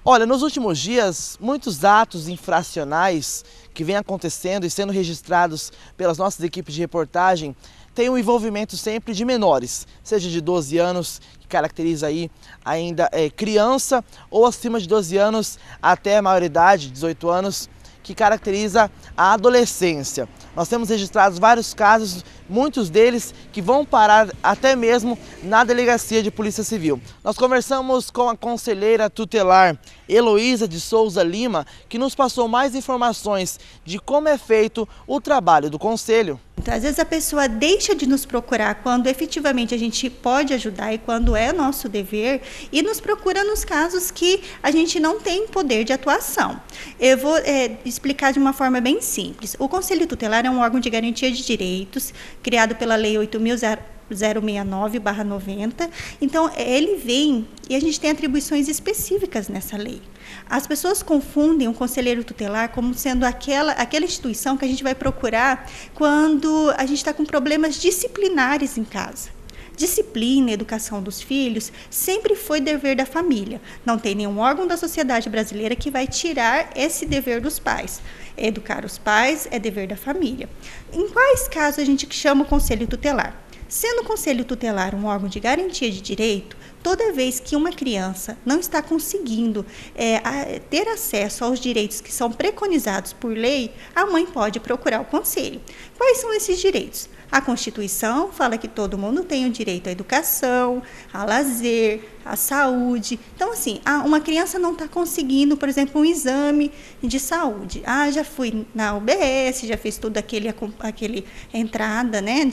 Olha, nos últimos dias, muitos atos infracionais que vêm acontecendo e sendo registrados pelas nossas equipes de reportagem têm um envolvimento sempre de menores, seja de 12 anos, que caracteriza aí ainda criança, ou acima de 12 anos até a maioridade, 18 anos, que caracteriza a adolescência. Nós temos registrados vários casos, muitos deles que vão parar até mesmo na Delegacia de Polícia Civil. Nós conversamos com a conselheira tutelar Heloísa de Souza Lima, que nos passou mais informações de como é feito o trabalho do Conselho. Então, às vezes a pessoa deixa de nos procurar quando efetivamente a gente pode ajudar e quando é nosso dever, e nos procura nos casos que a gente não tem poder de atuação. Eu vou explicar de uma forma bem simples. O Conselho Tutelar é um órgão de garantia de direitos, criado pela Lei 8.069/90. Então, ele vem e a gente tem atribuições específicas nessa lei. As pessoas confundem o conselheiro tutelar como sendo aquela instituição que a gente vai procurar quando a gente está com problemas disciplinares em casa. Disciplina e educação dos filhos sempre foi dever da família. Não tem nenhum órgão da sociedade brasileira que vai tirar esse dever dos pais. Educar os pais é dever da família. Em quais casos a gente chama o conselho tutelar? Sendo o conselho tutelar um órgão de garantia de direito, toda vez que uma criança não está conseguindo ter acesso aos direitos que são preconizados por lei, a mãe pode procurar o conselho. Quais são esses direitos? A Constituição fala que todo mundo tem o direito à educação, ao lazer, à saúde. Então, assim, uma criança não está conseguindo, por exemplo, um exame de saúde. Já fui na UBS, já fiz tudo aquele entrada, né,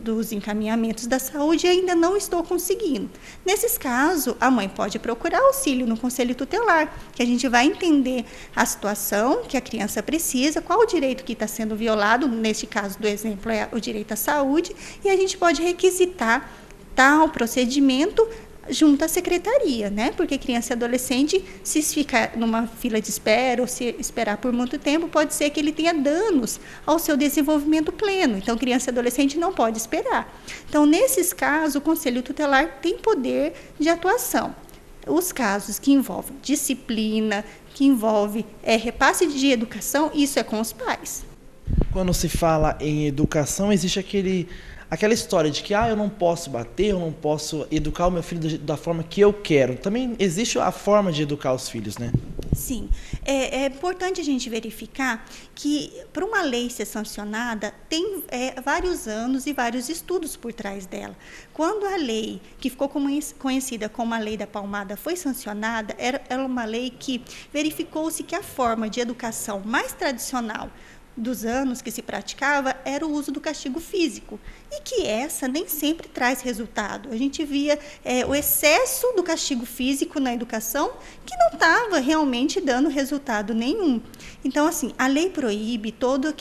dos encaminhamentos da saúde e ainda não estou conseguindo. Nesses casos, a mãe pode procurar auxílio no Conselho Tutelar, que a gente vai entender a situação que a criança precisa, qual o direito que está sendo violado, neste caso do exemplo é o direito à saúde, e a gente pode requisitar tal procedimento junto à secretaria, né? Porque criança e adolescente, se ficar numa fila de espera ou se esperar por muito tempo, pode ser que ele tenha danos ao seu desenvolvimento pleno. Então, criança e adolescente não pode esperar. Então, nesses casos, o Conselho Tutelar tem poder de atuação. Os casos que envolvem disciplina, que envolve repasse de educação, isso é com os pais. Quando se fala em educação, existe aquela história de que eu não posso bater, eu não posso educar o meu filho da forma que eu quero. Também existe a forma de educar os filhos, né? Sim. É importante a gente verificar que, para uma lei ser sancionada, tem vários anos e vários estudos por trás dela. Quando a lei, que ficou conhecida como a Lei da Palmada, foi sancionada, era uma lei que verificou-se que a forma de educação mais tradicional dos anos que se praticava era o uso do castigo físico, e que essa nem sempre traz resultado. A gente via o excesso do castigo físico na educação que não estava realmente dando resultado nenhum. Então, assim, a lei proíbe todo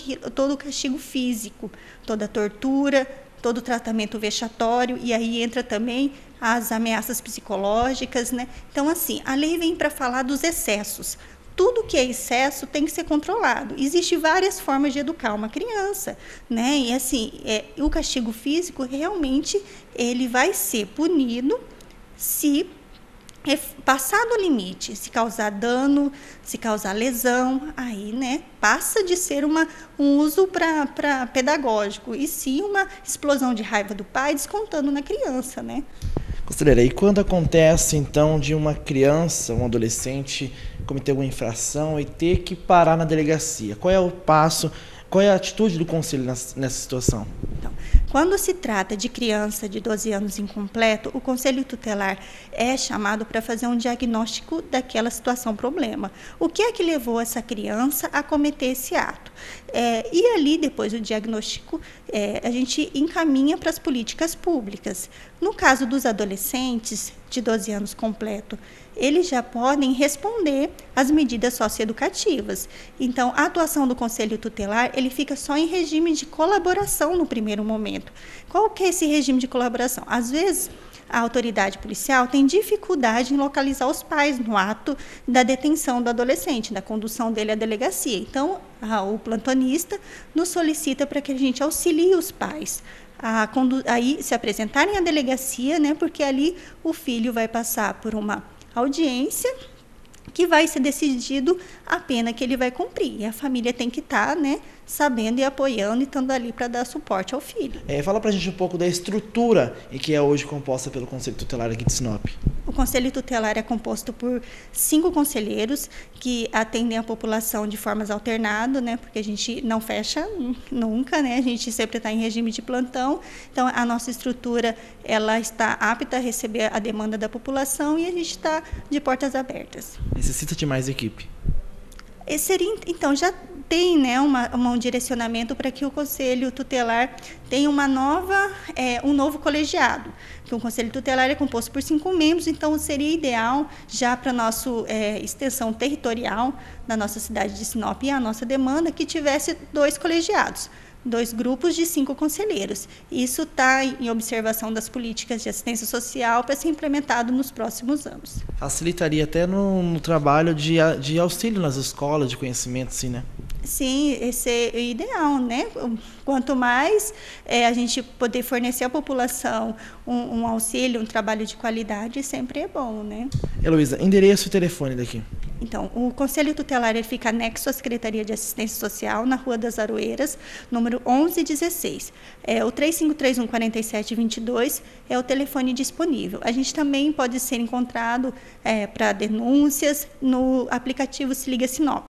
o castigo físico, toda a tortura, todo o tratamento vexatório, e aí entra também as ameaças psicológicas, né? Então, assim, a lei vem para falar dos excessos. Tudo que é excesso tem que ser controlado. Existem várias formas de educar uma criança, né? E assim, o castigo físico realmente ele vai ser punido se passar do limite, se causar dano, se causar lesão, aí, né, passa de ser um uso para pedagógico e sim uma explosão de raiva do pai descontando na criança, né? Conselheira, e quando acontece, então, de uma criança, um adolescente, cometer alguma infração e ter que parar na delegacia? Qual é o passo, qual é a atitude do Conselho nessa situação? Então, quando se trata de criança de 12 anos incompleto, o Conselho Tutelar é chamado para fazer um diagnóstico daquela situação problema. O que é que levou essa criança a cometer esse ato? E ali, depois do diagnóstico, a gente encaminha para as políticas públicas. No caso dos adolescentes de 12 anos completo, eles já podem responder às medidas socioeducativas. Então, a atuação do Conselho Tutelar, ele fica só em regime de colaboração no primeiro momento. Qual que é esse regime de colaboração? Às vezes, a autoridade policial tem dificuldade em localizar os pais no ato da detenção do adolescente, da condução dele à delegacia. Então, o plantonista nos solicita para que a gente auxilie os pais aí se apresentarem à delegacia, né, porque ali o filho vai passar por uma audiência que vai ser decidido a pena que ele vai cumprir. E a família tem que estar, né, sabendo e apoiando e estando ali para dar suporte ao filho. Fala pra gente um pouco da estrutura em que é hoje composta pelo Conselho Tutelar aqui de Sinop. O Conselho Tutelar é composto por 5 conselheiros que atendem a população de formas alternadas, né, porque a gente não fecha nunca, né, a gente sempre está em regime de plantão. Então, a nossa estrutura ela está apta a receber a demanda da população e a gente está de portas abertas. Necessita de mais equipe? Então, já tem, né, um direcionamento para que o Conselho Tutelar tenha um novo colegiado. Que o Conselho Tutelar é composto por 5 membros, então seria ideal, já para a nossa extensão territorial da nossa cidade de Sinop e a nossa demanda, que tivesse 2 colegiados. 2 grupos de 5 conselheiros. Isso está em observação das políticas de assistência social para ser implementado nos próximos anos. Facilitaria até no trabalho de auxílio nas escolas, de conhecimento, sim, né? Sim, esse é o ideal, né? Quanto mais a gente poder fornecer à população um auxílio, um trabalho de qualidade, sempre é bom, né? Heloísa, endereço e telefone daqui. Então, o Conselho Tutelar ele fica anexo à Secretaria de Assistência Social, na Rua das Aroeiras, número 1116. O 3531-4722 é o telefone disponível. A gente também pode ser encontrado para denúncias no aplicativo Se Liga Sinop.